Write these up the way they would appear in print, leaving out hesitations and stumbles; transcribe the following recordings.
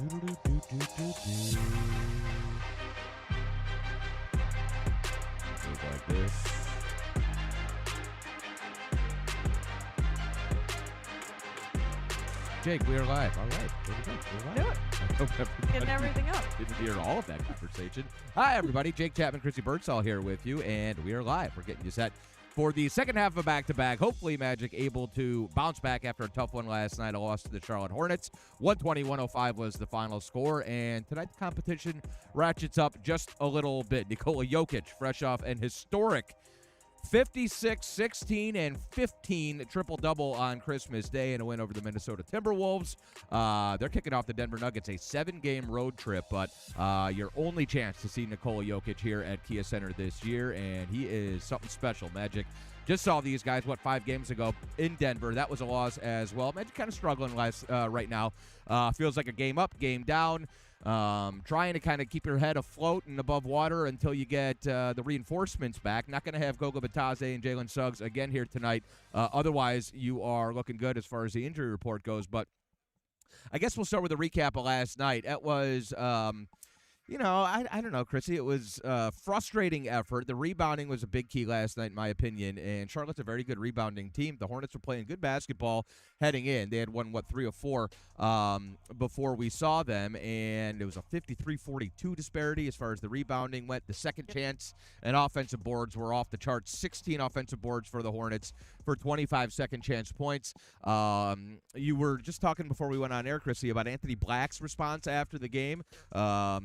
Like this. Jake, we are live. All right. We're Do it. I hope everybody Getting everything up. didn't hear all of that conversation. Hi, everybody. Jake Chapman, Chrissy Birdsall here with you, and we are live. We're getting you set for the second half of back-to-back. Hopefully, Magic able to bounce back after a tough one last night, a loss to the Charlotte Hornets. 120-105 was the final score, and tonight the competition ratchets up just a little bit. Nikola Jokic, fresh off an historic 56, 16, and 15 triple-double on Christmas Day in a win over the Minnesota Timberwolves. They're kicking off the Denver Nuggets, a 7-game road trip, but your only chance to see Nikola Jokic here at Kia Center this year, and he is something special. Magic just saw these guys, 5 games ago in Denver. That was a loss as well. Magic kind of struggling right now. Feels like a game up, game down. Trying to kind of keep your head afloat and above water until you get the reinforcements back. Not going to have Goga Batadze and Jalen Suggs again here tonight. Otherwise, you are looking good as far as the injury report goes. But I guess we'll start with a recap of last night. It was, I don't know, Chrissy. It was a frustrating effort. The rebounding was a big key last night, in my opinion. And Charlotte's a very good rebounding team. The Hornets were playing good basketball heading in. They had won, 3 or 4 before we saw them. And it was a 53-42 disparity as far as the rebounding went. The second chance and offensive boards were off the charts. 16 offensive boards for the Hornets for 25 second chance points. You were just talking before we went on air, Chrissy, about Anthony Black's response after the game.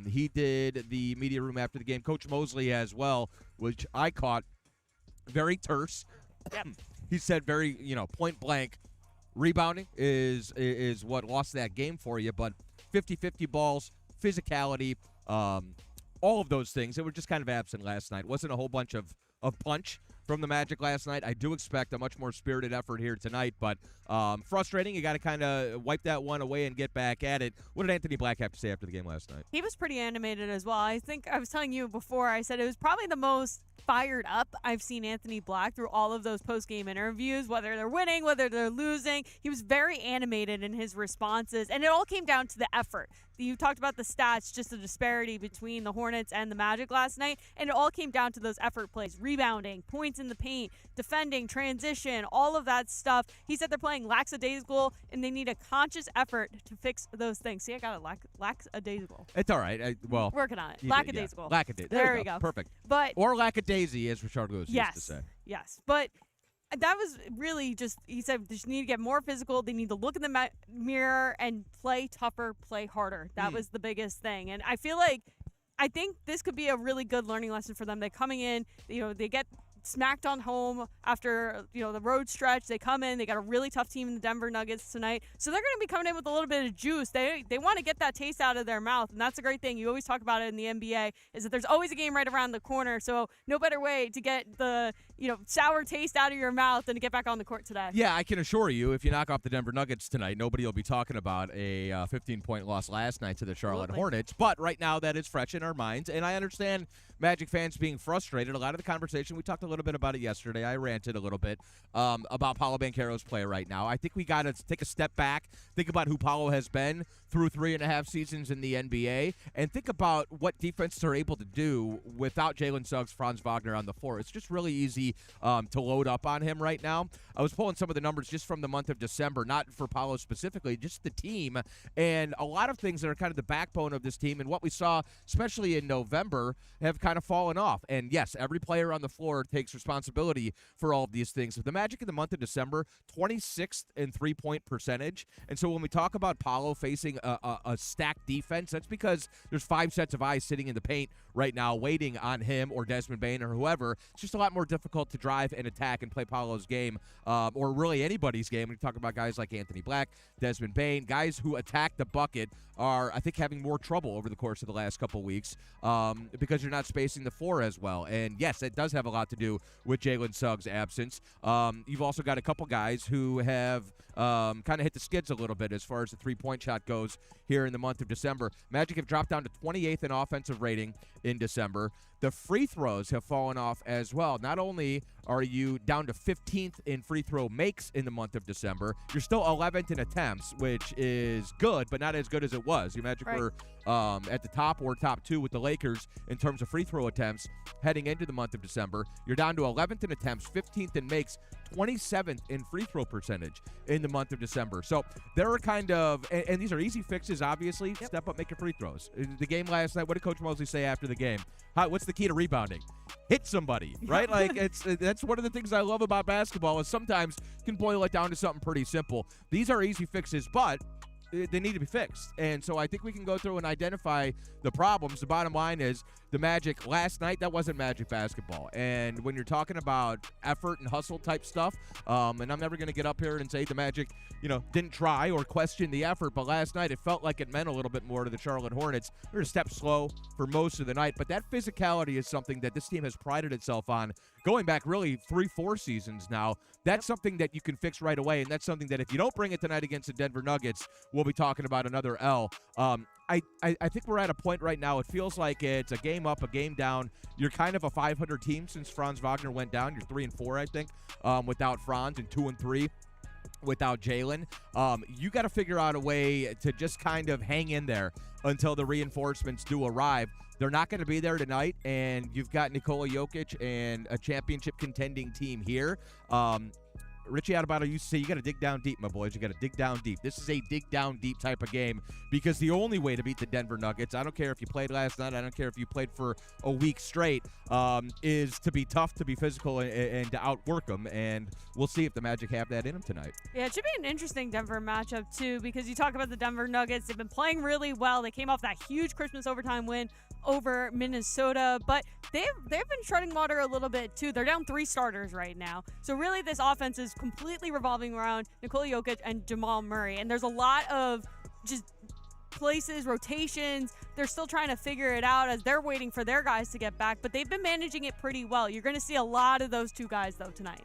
He did the media room after the game. Coach Mosley as well, which I caught very terse. He said very, point blank, rebounding is what lost that game for you, but 50-50 balls, physicality, all of those things, they were just kind of absent last night. Wasn't a whole bunch of punch from the Magic last night. I do expect a much more spirited effort here tonight, but frustrating. You got to kind of wipe that one away and get back at it. What did Anthony Black have to say after the game last night? He was pretty animated as well. I think I was telling you before, I said it was probably the most fired up I've seen Anthony Black through all of those post-game interviews, whether they're winning, whether they're losing. He was very animated in his responses, and it all came down to the effort. You talked about the stats, just the disparity between the Hornets and the Magic last night, and it all came down to those effort plays, rebounding, points in the paint, defending, transition, all of that stuff. He said they're playing lackadaisical, and they need a conscious effort to fix those things. See, I got it, lackadaisical. It's all right. Working on it. Lackadaisical. Yeah. Lackadaisical. There you go. Perfect. But or lackadaisy, as Richard Lewis used to say. Yes, but that was really just, he said they just need to get more physical. They need to look in the mirror and play tougher, play harder. That was the biggest thing. And I think this could be a really good learning lesson for them. They're coming in, they get smacked on home after, the road stretch. They come in, they got a really tough team in the Denver Nuggets tonight. So they're going to be coming in with a little bit of juice. They want to get that taste out of their mouth, and that's a great thing. You always talk about it in the NBA, is that there's always a game right around the corner. So no better way to get the, sour taste out of your mouth than to get back on the court today. Yeah, I can assure you, if you knock off the Denver Nuggets tonight, nobody will be talking about a 15-point loss last night to the Charlotte Hornets. But right now, that is fresh in our minds, and I understand Magic fans being frustrated. A lot of the conversation, we talked a little bit about it yesterday. I ranted a little bit about Paolo Banchero's play right now. I think we got to take a step back, think about who Paolo has been through 3.5 seasons in the NBA, and think about what defenses are able to do without Jalen Suggs, Franz Wagner on the floor. It's just really easy to load up on him right now. I was pulling some of the numbers just from the month of December, not for Paolo specifically, just the team, and a lot of things that are kind of the backbone of this team, and what we saw, especially in November, have kind of fallen off. And yes, every player on the floor takes responsibility for all of these things. The Magic in the month of December, 26th in three-point percentage. And so when we talk about Paolo facing a stacked defense, that's because there's 5 sets of eyes sitting in the paint right now waiting on him or Desmond Bane or whoever. It's just a lot more difficult to drive and attack and play Paolo's game, or really anybody's game. We talk about guys like Anthony Black, Desmond Bane, guys who attack the bucket are, I think, having more trouble over the course of the last couple weeks because you're not spacing the floor as well. And yes, it does have a lot to do with Jalen Suggs' absence. You've also got a couple guys who have kind of hit the skids a little bit as far as the three-point shot goes here in the month of December. Magic have dropped down to 28th in offensive rating in December. the free throws have fallen off as well. Not only are you down to 15th in free throw makes in the month of December, you're still 11th in attempts, which is good, but not as good as it was. You Magic were at the top or top 2 with the Lakers in terms of free throw attempts heading into the month of December. You're down to 11th in attempts, 15th in makes, 27th in free throw percentage in the month of December. So there are kind of, and these are easy fixes, obviously. Yep. Step up, make your free throws. The game last night, what did Coach Mosley say after the game? What's the key to rebounding? Hit somebody, right? Like that's one of the things I love about basketball is sometimes you can boil it down to something pretty simple. These are easy fixes, but they need to be fixed. And so I think we can go through and identify the problems. The bottom line is the Magic last night, that wasn't Magic basketball. And when you're talking about effort and hustle type stuff, and I'm never going to get up here and say the Magic, didn't try or question the effort, but last night it felt like it meant a little bit more to the Charlotte Hornets. They're a step slow for most of the night, but that physicality is something that this team has prided itself on going back really 3-4 seasons now. That's something that you can fix right away, and that's something that if you don't bring it tonight against the Denver Nuggets, we'll be talking about another L. I think we're at a point right now, it feels like it's a game up, a game down. You're kind of a 500 team since Franz Wagner went down. You're 3-4, I think, without Franz, and 2-3 without Jalen. You got to figure out a way to just kind of hang in there until the reinforcements do arrive. They're not going to be there tonight, and you've got Nikola Jokic and a championship contending team here. Richie Adebayo used to say, you got to dig down deep, my boys. You got to dig down deep. This is a dig down deep type of game because the only way to beat the Denver Nuggets, I don't care if you played last night, I don't care if you played for a week straight, is to be tough, to be physical, and to outwork them. And we'll see if the Magic have that in them tonight. Yeah, it should be an interesting Denver matchup, too, because you talk about the Denver Nuggets. They've been playing really well. They came off that huge Christmas overtime win over Minnesota, but they've been treading water a little bit, too. They're down 3 starters right now. So really this offense is completely revolving around Nikola Jokic and Jamal Murray. And there's a lot of just places, rotations. They're still trying to figure it out as they're waiting for their guys to get back, but they've been managing it pretty well. You're going to see a lot of those 2 guys, though, tonight.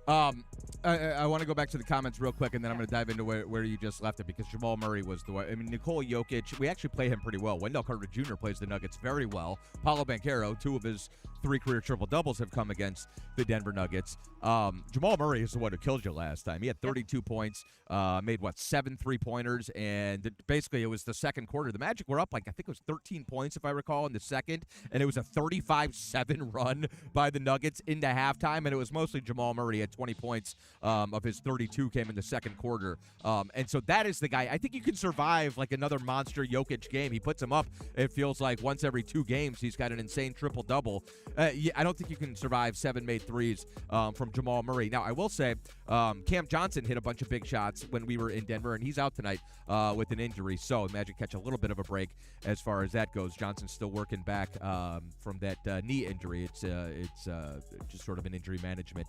I want to go back to the comments real quick, and then I'm going to dive into where you just left it, because Jamal Murray was the one. I mean, Nikola Jokic, we actually play him pretty well. Wendell Carter Jr. plays the Nuggets very well. Paolo Banchero, 2 of his 3 career triple-doubles have come against the Denver Nuggets. Jamal Murray is the one who killed you last time. He had 32 points, made, 7 3-pointers, and basically it was the second quarter. The Magic were up, I think it was 13 points, if I recall, in the second, and it was a 35-7 run by the Nuggets into halftime, and it was mostly Jamal Murray at 20 points of his 32 came in the second quarter. And so that is the guy. I think you can survive like another monster Jokic game. He puts him up, it feels like, once every 2 games. He's got an insane triple-double. I don't think you can survive 7 made threes from Jamal Murray. Now, I will say Cam Johnson hit a bunch of big shots when we were in Denver, and he's out tonight with an injury. So Magic catch a little bit of a break as far as that goes. Johnson's still working back from that knee injury. It's just sort of an injury management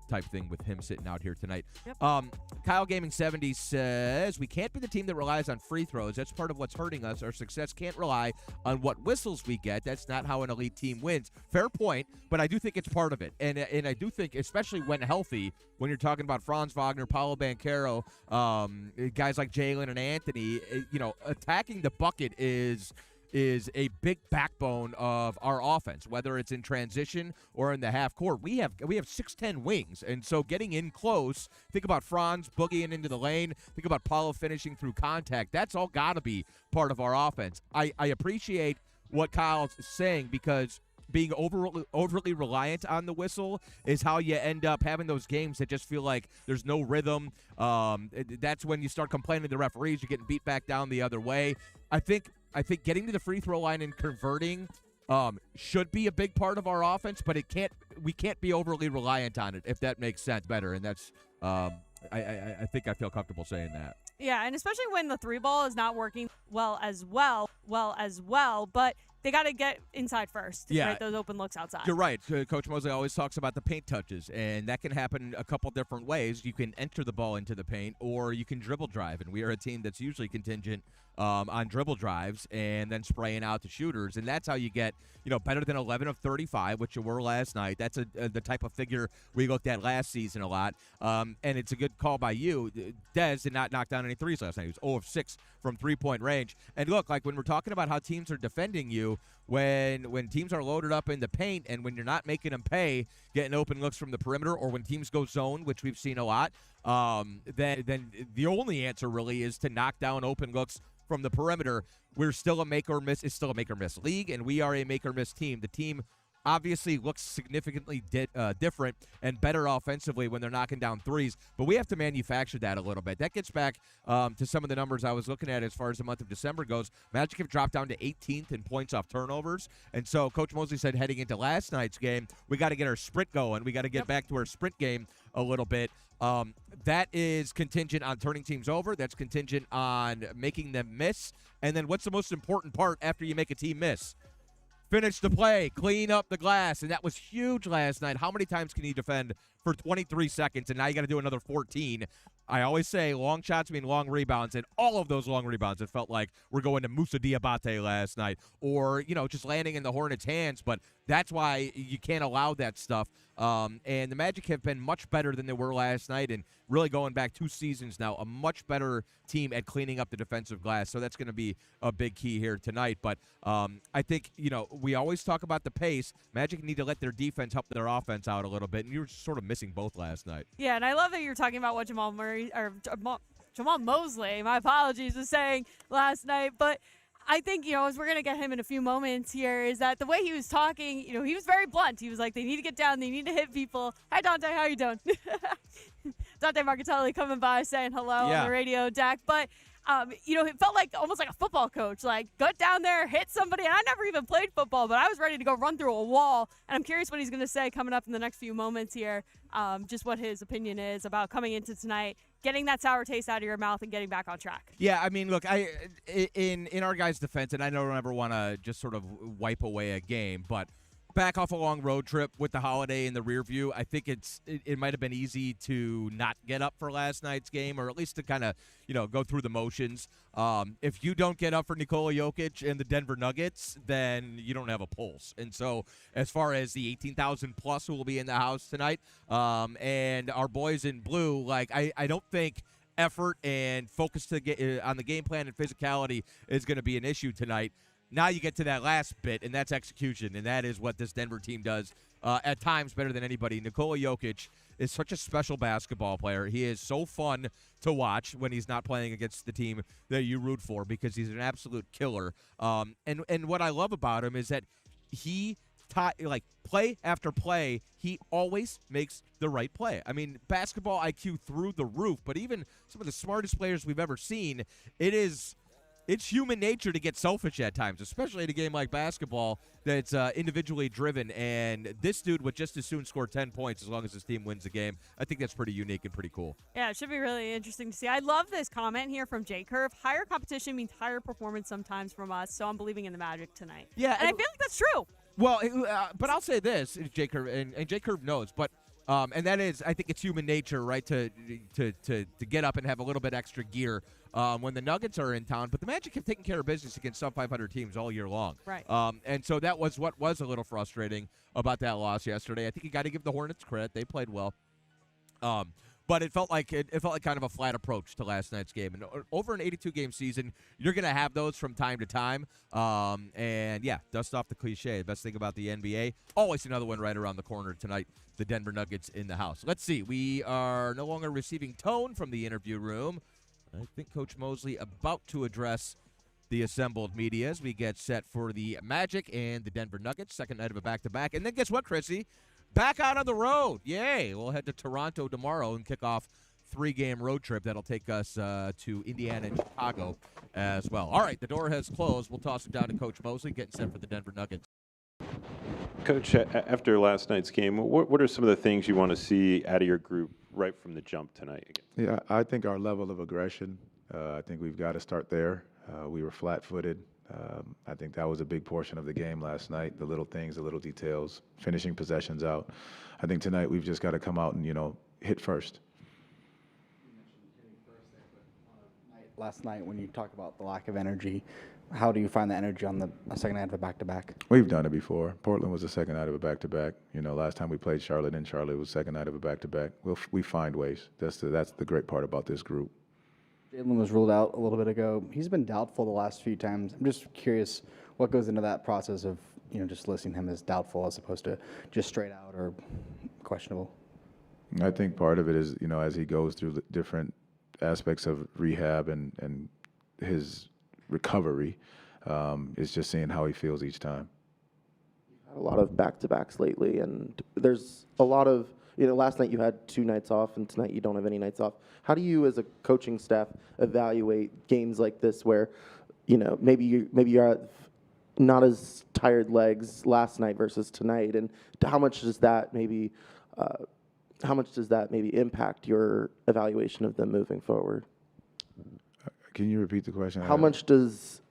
type thing with him sitting out here tonight. Yep. Kyle Gaming 70 says, we can't be the team that relies on free throws. That's part of what's hurting us. Our success can't rely on what whistles we get. That's not how an elite team wins. Fair point, but I do think it's part of it. And I do think, especially when healthy, when you're talking about Franz Wagner, Paolo Banchero, guys like Jalen and Anthony, attacking the bucket is a big backbone of our offense, whether it's in transition or in the half court. We have 6'10" wings, and so getting in close, think about Franz boogieing into the lane, think about Paulo finishing through contact. That's all got to be part of our offense. I appreciate what Kyle's saying, because being overly reliant on the whistle is how you end up having those games that just feel like there's no rhythm. That's when you start complaining to the referees. You're getting beat back down the other way. I think getting to the free throw line and converting should be a big part of our offense, but we can't be overly reliant on it, if that makes sense better. And that's I think I feel comfortable saying that. Yeah, and especially when the 3 ball is not working well as well, but they got to get inside first. Yeah. Right? Those open looks outside. You're right. Coach Mosley always talks about the paint touches, and that can happen a couple different ways. You can enter the ball into the paint, or you can dribble drive, and we are a team that's usually contingent on dribble drives and then spraying out the shooters, and that's how you get better than 11 of 35, which you were last night. That's the type of figure we looked at last season a lot, and it's a good call by you. Dez did not knock down any threes last night. He was 0 of 6 from 3-point range. And look, like when we're talking about how teams are defending you, you when teams are loaded up in the paint and when you're not making them pay, getting open looks from the perimeter, or when teams go zone, which we've seen a lot, then the only answer really is to knock down open looks from the perimeter. We're still a make or miss. It's still a make or miss league, and we are a make or miss team. The team obviously looks significantly different and better offensively when they're knocking down threes, but we have to manufacture that a little bit. That gets back to some of the numbers I was looking at as far as the month of December goes. Magic have dropped down to 18th in points off turnovers, and so Coach Mosley said heading into last night's game, we got to get our sprint going. We got to get back to our sprint game a little bit. That is contingent on turning teams over. That's contingent on making them miss. And then what's the most important part after you make a team miss? Finish the play, clean up the glass, and that was huge last night. How many times can you defend for 23 seconds, and now you got to do another 14? I always say long shots mean long rebounds, and all of those long rebounds, it felt like we're going to Moussa Diabate last night, or, just landing in the Hornets' hands, but that's why you can't allow that stuff. And the Magic have been much better than they were last night, and really going back 2 seasons now, a much better team at cleaning up the defensive glass. So that's going to be a big key here tonight. But I think, we always talk about the pace. Magic need to let their defense help their offense out a little bit, and you were sort of missing both last night. Yeah, and I love that you're talking about what Jamal Mosley, my apologies, was saying last night. But I think, as we're going to get him in a few moments here, is that the way he was talking, he was very blunt. He was like, they need to get down. They need to hit people. Hi, Dante. How you doing? Dante Marcatelli coming by saying hello on the radio deck. But, it felt like almost like a football coach. Like, go down there, hit somebody. And I never even played football, but I was ready to go run through a wall. And I'm curious what he's going to say coming up in the next few moments here, just what his opinion is about coming into tonight, getting that sour taste out of your mouth and getting back on track. Yeah, I mean, look, in our guys' defense, and I don't ever want to just sort of wipe away a game, but back off a long road trip with the holiday in the rear view, I think it might have been easy to not get up for last night's game, or at least to kind of, go through the motions. If you don't get up for Nikola Jokic and the Denver Nuggets, then you don't have a pulse. And so as far as the 18,000 plus who will be in the house tonight, and our boys in blue, like I don't think effort and focus on the game plan and physicality is going to be an issue tonight. Now you get to that last bit, and that's execution, and that is what this Denver team does at times better than anybody. Nikola Jokic is such a special basketball player. He is so fun to watch when he's not playing against the team that you root for, because he's an absolute killer. And what I love about him is that he play after play, he always makes the right play. I mean, basketball IQ through the roof, but even some of the smartest players we've ever seen, it's human nature to get selfish at times, especially in a game like basketball that's individually driven. And this dude would just as soon score 10 points as long as his team wins the game. I think that's pretty unique and pretty cool. Yeah, it should be really interesting to see. I love this comment here from J Curve. Higher competition means higher performance sometimes from us, so I'm believing in the Magic tonight. Yeah, and I feel like that's true. Well, but I'll say this, J Curve, and J Curve knows, but and that is, I think it's human nature, right, to get up and have a little bit extra gear when the Nuggets are in town. But the Magic have taken care of business against sub 500 teams all year long. Right. And so that was what was a little frustrating about that loss yesterday. I think you got to give the Hornets credit; they played well. But it felt like kind of a flat approach to last night's game. And over an 82-game season, you're going to have those from time to time. And, yeah, dust off the cliche. The best thing about the NBA, always another one right around the corner tonight, the Denver Nuggets in the house. Let's see. We are no longer receiving tone from the interview room. I think Coach Mosley about to address the assembled media as we get set for the Magic and the Denver Nuggets, second night of a back-to-back. And then guess what, Chrissy? Back out on the road. Yay. We'll head to Toronto tomorrow and kick off 3-game road trip. That'll take us to Indiana and Chicago as well. All right, the door has closed. We'll toss it down to Coach Mosley, getting set for the Denver Nuggets. Coach, after last night's game, what are some of the things you want to see out of your group right from the jump tonight? Yeah, I think our level of aggression, I think we've got to start there. We were flat-footed. I think that was a big portion of the game last night, the little things, the little details, finishing possessions out. I think tonight we've just got to come out and, hit first. You mentioned hitting first there, but last night when you talk about the lack of energy, how do you find the energy on the second night of a back-to-back? We've done it before. Portland was the second night of a back-to-back. Last time we played Charlotte, and Charlotte was second night of a back-to-back. We find ways. That's the great part about this group. Jalen was ruled out a little bit ago. He's been doubtful the last few times. I'm just curious what goes into that process of, just listing him as doubtful as opposed to just straight out or questionable. I think part of it is, as he goes through the different aspects of rehab and his recovery, is just seeing how he feels each time. A lot of back-to-backs lately, and there's a lot of, last night you had 2 nights off, and tonight you don't have any nights off. How do you, as a coaching staff, evaluate games like this where, maybe you're not as tired legs last night versus tonight, and how much does that maybe impact your evaluation of them moving forward? Can you repeat the question? How much does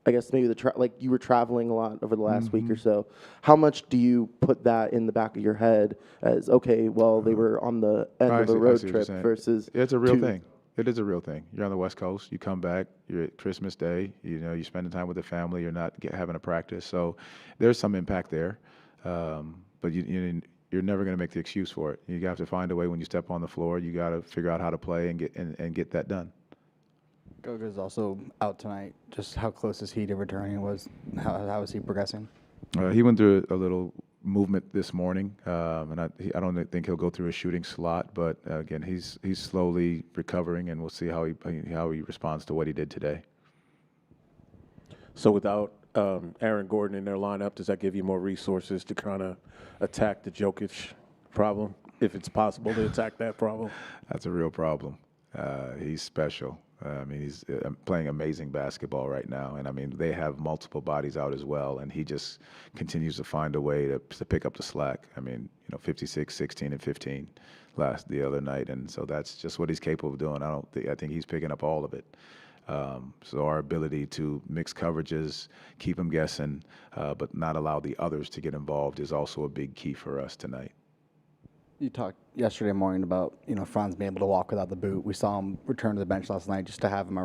I guess maybe like you were traveling a lot over the last week or so. How much do you put that in the back of your head as, okay, well, they were on the end of the road trip versus it's a real thing. It is a real thing. You're on the West Coast. You come back. You're at Christmas Day. You're spending time with the family. You're not having a practice. So there's some impact there. But you're never going to make the excuse for it. You have to find a way when you step on the floor. You got to figure out how to play and get that done. Goga's also out tonight. Just how close is he to returning? How is he progressing? He went through a little movement this morning, and I don't think he'll go through a shooting slot. But again, he's slowly recovering, and we'll see how he responds to what he did today. So without Aaron Gordon in their lineup, does that give you more resources to kind of attack the Jokic problem, if it's possible to attack that problem? That's a real problem. He's special. He's playing amazing basketball right now. And, they have multiple bodies out as well, and he just continues to find a way to pick up the slack. 56, 16, and 15 the other night. And so that's just what he's capable of doing. I think he's picking up all of it. So our ability to mix coverages, keep him guessing, but not allow the others to get involved is also a big key for us tonight. You talked yesterday morning about, Franz being able to walk without the boot. We saw him return to the bench last night just to have him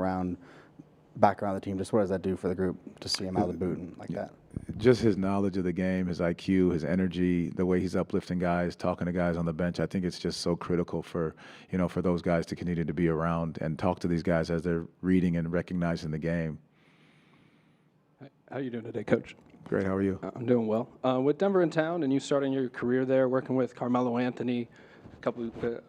back around the team. Just what does that do for the group to see him out of the boot and like that? Just his knowledge of the game, his IQ, his energy, the way he's uplifting guys, talking to guys on the bench. I think it's just so critical for those guys to continue to be around and talk to these guys as they're reading and recognizing the game. How are you doing today, Coach? Great. How are you? I'm doing well. With Denver in town and you starting your career there, working with Carmelo Anthony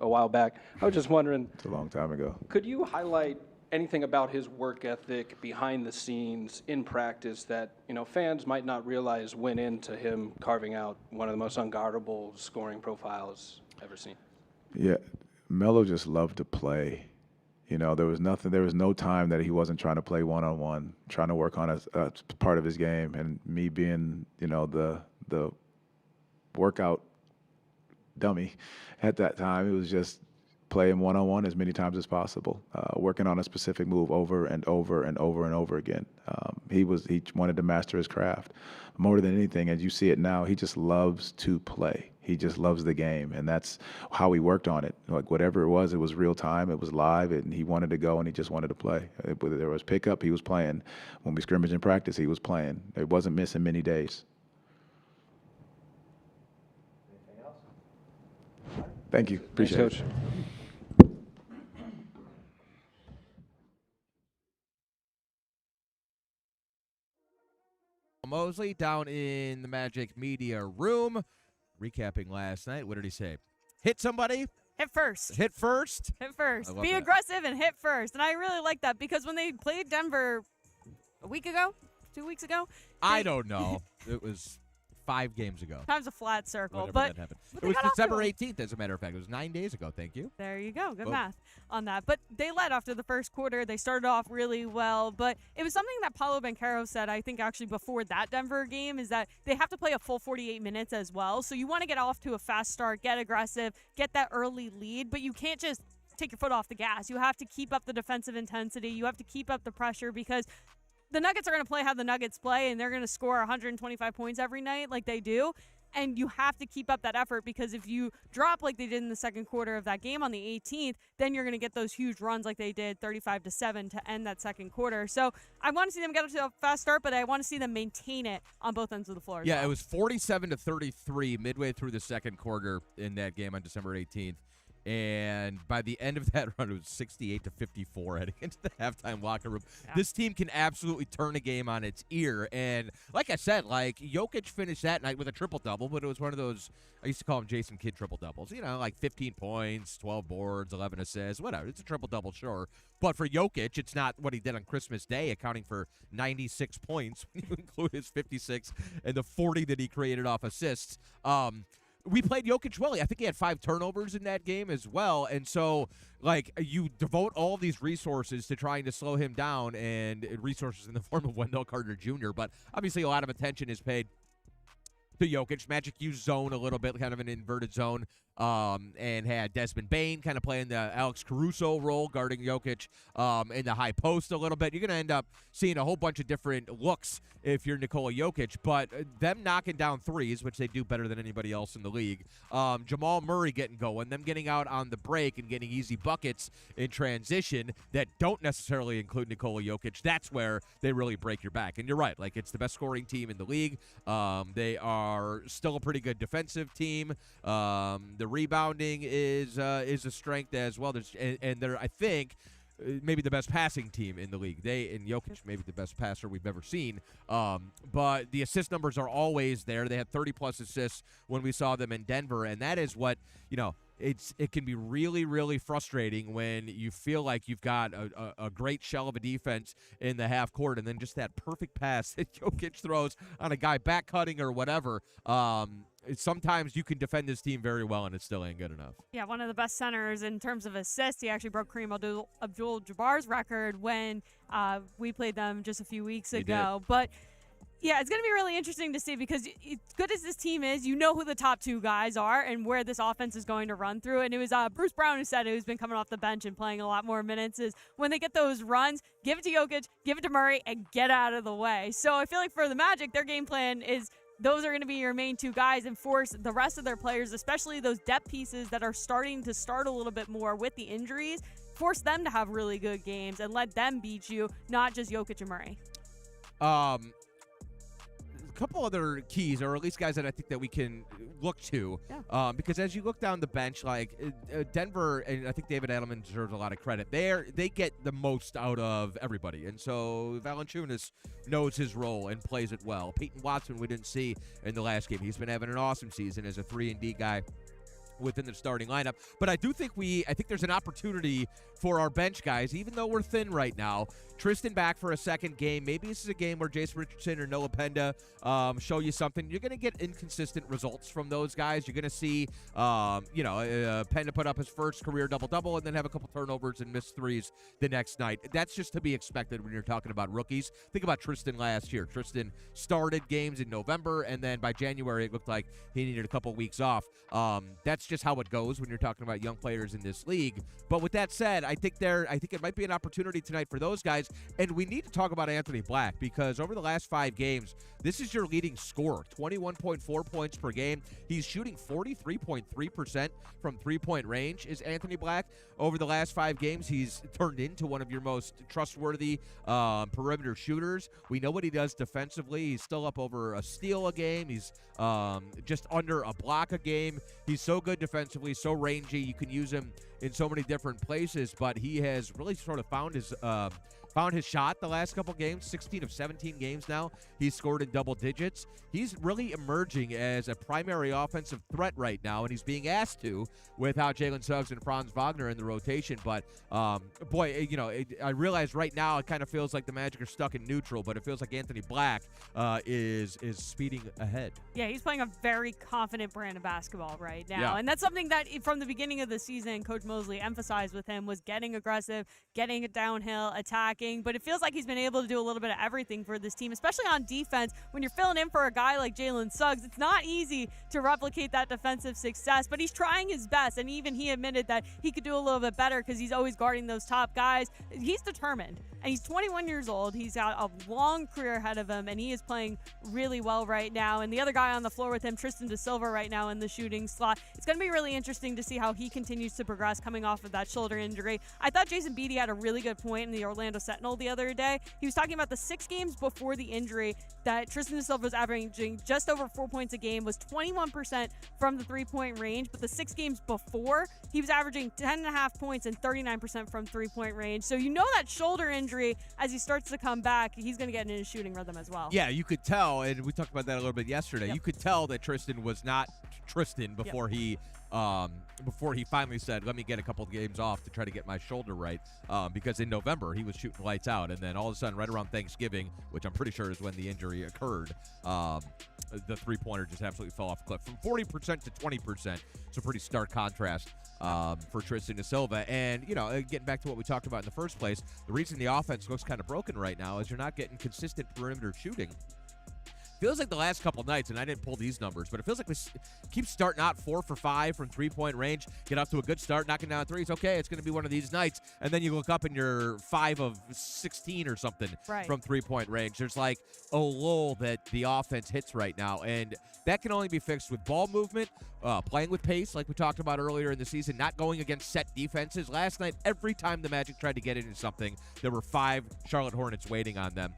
a while back, I was just wondering. It's a long time ago. Could you highlight anything about his work ethic behind the scenes in practice that fans might not realize went into him carving out one of the most unguardable scoring profiles ever seen? Yeah, Melo just loved to play. There was no time that he wasn't trying to play one-on-one, trying to work on a part of his game. And me being, the workout dummy at that time, it was just play him one-on-one as many times as possible, working on a specific move over and over and over and over again. He wanted to master his craft. More than anything, as you see it now, he just loves to play. He just loves the game, and that's how he worked on it. Like whatever it was real time, it was live, and he wanted to go, and he just wanted to play. Whether there was pickup, he was playing. When we scrimmaged in practice, he was playing. It wasn't missing many days. Anything else? Thank you. Appreciate it. Coach. Mosley down in the Magic Media Room, recapping last night. What did he say? Hit somebody? Hit first. Hit first? Hit first. Be that. aggressive and hit first. And I really like that because when they played Denver a week ago, 2 weeks ago. I don't know. It was 5 games ago. Time's a flat circle. Whenever But that happened. but It they was got off to December a- 18th, as a matter of fact. It was 9 days ago. Thank you. There you go. Good Boom. math on that. But they led after the first quarter. They started off really well. But it was something that Paulo Banchero said, I think, actually before that Denver game, is that they have to play a full 48 minutes as well. So you want to get off to a fast start, get aggressive, get that early lead. But you can't just take your foot off the gas. You have to keep up the defensive intensity. You have to keep up the pressure because the Nuggets are going to play how the Nuggets play, and they're going to score 125 points every night like they do. And you have to keep up that effort because if you drop like they did in the second quarter of that game on the 18th, then you're going to get those huge runs like they did 35-7 to end that second quarter. So I want to see them get to a fast start, but I want to see them maintain it on both ends of the floor. Yeah, it was 47-33 midway through the second quarter in that game on December 18th. And by the end of that run, it was 68-54 heading into the halftime locker room. Yeah. This team can absolutely turn a game on its ear. And like I said, like Jokic finished that night with a triple-double, but it was one of those, I used to call them Jason Kidd triple-doubles. You know, like 15 points, 12 boards, 11 assists, whatever. It's a triple-double, sure. But for Jokic, it's not what he did on Christmas Day, accounting for 96 points when you include his 56 and the 40 that he created off assists. We played Jokic well. I think he had 5 turnovers in that game as well. And so, like, you devote all these resources to trying to slow him down, and resources in the form of Wendell Carter Jr. But obviously a lot of attention is paid to Jokic. Magic used zone a little bit, kind of an inverted zone, and had Desmond Bane kind of playing the Alex Caruso role, guarding Jokic in the high post a little bit. You're going to end up seeing a whole bunch of different looks if you're Nikola Jokic, but them knocking down threes, which they do better than anybody else in the league, Jamal Murray getting going, them getting out on the break and getting easy buckets in transition that don't necessarily include Nikola Jokic, that's where they really break your back. And you're right, like, it's the best scoring team in the league. They are still a pretty good defensive team. The rebounding is a strength as well. And they're, I think, maybe the best passing team in the league. They and Jokic maybe the best passer we've ever seen. But the assist numbers are always there. They had 30-plus assists when we saw them in Denver, and that is what, you know, it can be really, really frustrating when you feel like you've got a great shell of a defense in the half court, and then just that perfect pass that Jokic throws on a guy back cutting or whatever. Sometimes you can defend this team very well, and it still ain't good enough. Yeah, one of the best centers in terms of assists. He actually broke Kareem Abdul-Jabbar's record when we played them just a few weeks ago. But yeah, it's going to be really interesting to see, because as good as this team is, you know who the top 2 guys are and where this offense is going to run through. And it was Bruce Brown who said it, who's been coming off the bench and playing a lot more minutes, is when they get those runs, give it to Jokic, give it to Murray, and get out of the way. So I feel like for the Magic, their game plan is those are going to be your main 2 guys, and force the rest of their players, especially those depth pieces that are starting to start a little bit more with the injuries, force them to have really good games and let them beat you, not just Jokic and Murray. Couple other keys, or at least guys that I think that we can look to, because as you look down the bench, like Denver, and I think David Adelman deserves a lot of credit. They get the most out of everybody, and so Valanciunas knows his role and plays it well. Peyton Watson we didn't see in the last game. He's been having an awesome season as a 3-and-D guy within the starting lineup. But I think there's an opportunity for our bench guys, even though we're thin right now. Tristan back for a second game. Maybe this is a game where Jason Richardson or Noah Penda show you something. You're going to get inconsistent results from those guys. You're going to see, Penda put up his first career double-double and then have a couple turnovers and miss threes the next night. That's just to be expected when you're talking about rookies. Think about Tristan last year. Tristan started games in November, and then by January it looked like he needed a couple weeks off. That's just how it goes when you're talking about young players in this league. But with that said, I think it might be an opportunity tonight for those guys. And we need to talk about Anthony Black, because over the last 5 games, this is your leading scorer, 21.4 points per game. He's shooting 43.3% from three-point range, is Anthony Black. Over the last 5 games, he's turned into one of your most trustworthy perimeter shooters. We know what he does defensively. He's still up over a steal a game. He's just under a block a game. He's so good defensively, so rangy. You can use him in so many different places, but he has really sort of found his shot the last couple games. 16 of 17 games now he's scored in double digits. He's really emerging as a primary offensive threat right now, and he's being asked to without Jalen Suggs and Franz Wagner in the rotation. But I realize right now it kind of feels like the Magic are stuck in neutral, but it feels like Anthony Black is speeding ahead. Yeah, he's playing a very confident brand of basketball right now. Yeah. And that's something that from the beginning of the season, Coach Mosley emphasized with him, was getting aggressive, getting it downhill, attacking. But it feels like he's been able to do a little bit of everything for this team, especially on defense. When you're filling in for a guy like Jalen Suggs, it's not easy to replicate that defensive success, but he's trying his best. And even he admitted that he could do a little bit better because he's always guarding those top guys. He's determined. And he's 21 years old. He's got a long career ahead of him, and he is playing really well right now. And the other guy on the floor with him, Tristan Da Silva, right now in the shooting slot. It's going to be really interesting to see how he continues to progress coming off of that shoulder injury. I thought Jason Beattie had a really good point in the Orlando Sentinel the other day. He was talking about the 6 games before the injury that Tristan da Silva was averaging just over 4 points a game, was 21% from the 3-point range. But the 6 games before, he was averaging 10.5 points and 39% from 3-point range. So you know that shoulder injury, as he starts to come back, he's going to get into a shooting rhythm as well. Yeah, you could tell, and we talked about that a little bit yesterday. Yep. You could tell that Tristan was not Tristan before he finally said, let me get a couple of games off to try to get my shoulder right, because in November he was shooting lights out, and then all of a sudden right around Thanksgiving, which I'm pretty sure is when the injury occurred, the three-pointer just absolutely fell off a cliff from 40% to 20%. It's a pretty stark contrast for Tristan da Silva. And, getting back to what we talked about in the first place, the reason the offense looks kind of broken right now is you're not getting consistent perimeter shooting. Feels like the last couple nights, and I didn't pull these numbers, but it feels like we keep starting out 4 for 5 from 3-point range, get off to a good start, knocking down threes. Okay, it's going to be one of these nights, and then you look up and you're 5 of 16 or something from 3-point range. There's like a lull that the offense hits right now, and that can only be fixed with ball movement, playing with pace, like we talked about earlier in the season, not going against set defenses. Last night, every time the Magic tried to get into something, there were 5 Charlotte Hornets waiting on them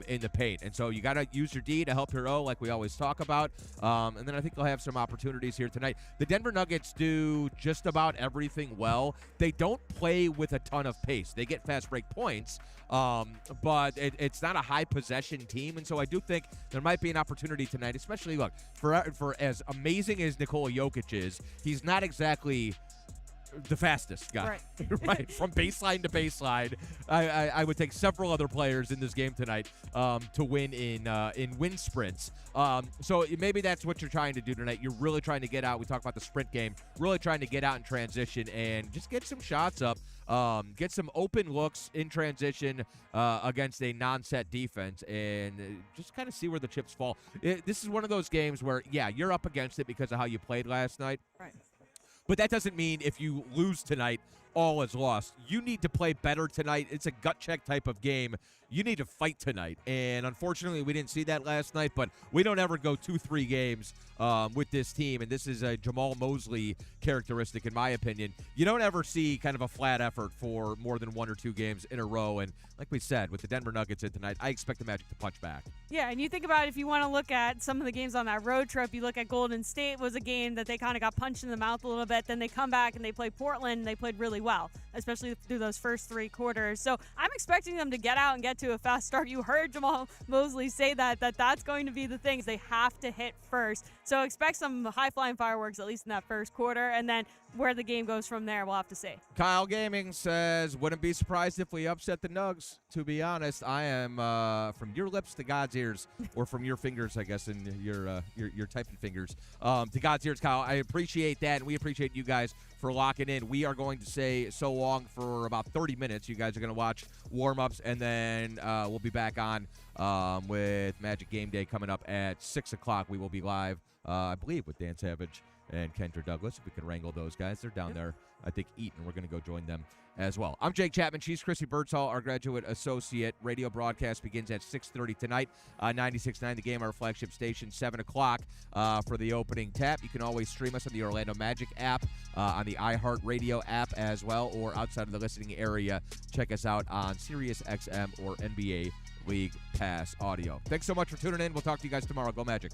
in the paint. And so you got to use your D to help your O, like we always talk about. And then I think they'll have some opportunities here tonight. The Denver Nuggets do just about everything well. They don't play with a ton of pace. They get fast break points, but it's not a high possession team. And so I do think there might be an opportunity tonight, especially, look, for as amazing as Nikola Jokic is, he's not exactly the fastest guy, right? From baseline to baseline. I would take several other players in this game tonight to win in win sprints. So maybe that's what you're trying to do tonight. You're really trying to get out. We talked about the sprint game. Really trying to get out in transition and just get some shots up. Get some open looks in transition against a non-set defense, and just kind of see where the chips fall. This is one of those games where, yeah, you're up against it because of how you played last night. Right. But that doesn't mean if you lose tonight, all is lost. You need to play better tonight. It's a gut check type of game. You need to fight tonight. And unfortunately, we didn't see that last night, but we don't ever go 2-3 games with this team. And this is a Jamal Mosley characteristic, in my opinion. You don't ever see kind of a flat effort for more than 1 or 2 games in a row. And like we said, with the Denver Nuggets in tonight, I expect the Magic to punch back. Yeah, and you think about, if you want to look at some of the games on that road trip, you look at Golden State was a game that they kind of got punched in the mouth a little bit. Then they come back and they play Portland, and they played really well, especially through those first 3 quarters. So I'm expecting them to get out and get to a fast start. You heard Jamal Mosley say that's going to be the things they have to hit first. So expect some high-flying fireworks, at least in that first quarter, and then where the game goes from there, we'll have to see. Kyle Gaming says, wouldn't be surprised if we upset the Nugs. To be honest, I am from your lips to God's ears, or from your fingers, I guess, and your typing fingers, to God's ears, Kyle. I appreciate that, and we appreciate you guys for locking in. We are going to say so long for about 30 minutes. You guys are going to watch warm-ups, and then we'll be back on with Magic Game Day coming up at 6 o'clock. We will be live, I believe, with Dan Savage and Kendra Douglas. If we can wrangle those guys. They're down there, I think, eating. We're going to go join them as well. I'm Jake Chapman. She's Chrissy Birdsall, our graduate associate. Radio broadcast begins at 6:30 tonight. 96.9 The Game, our flagship station, 7 o'clock for the opening tap. You can always stream us on the Orlando Magic app, on the iHeartRadio app as well, or outside of the listening area. Check us out on Sirius XM or NBA League Pass Audio. Thanks so much for tuning in. We'll talk to you guys tomorrow. Go Magic.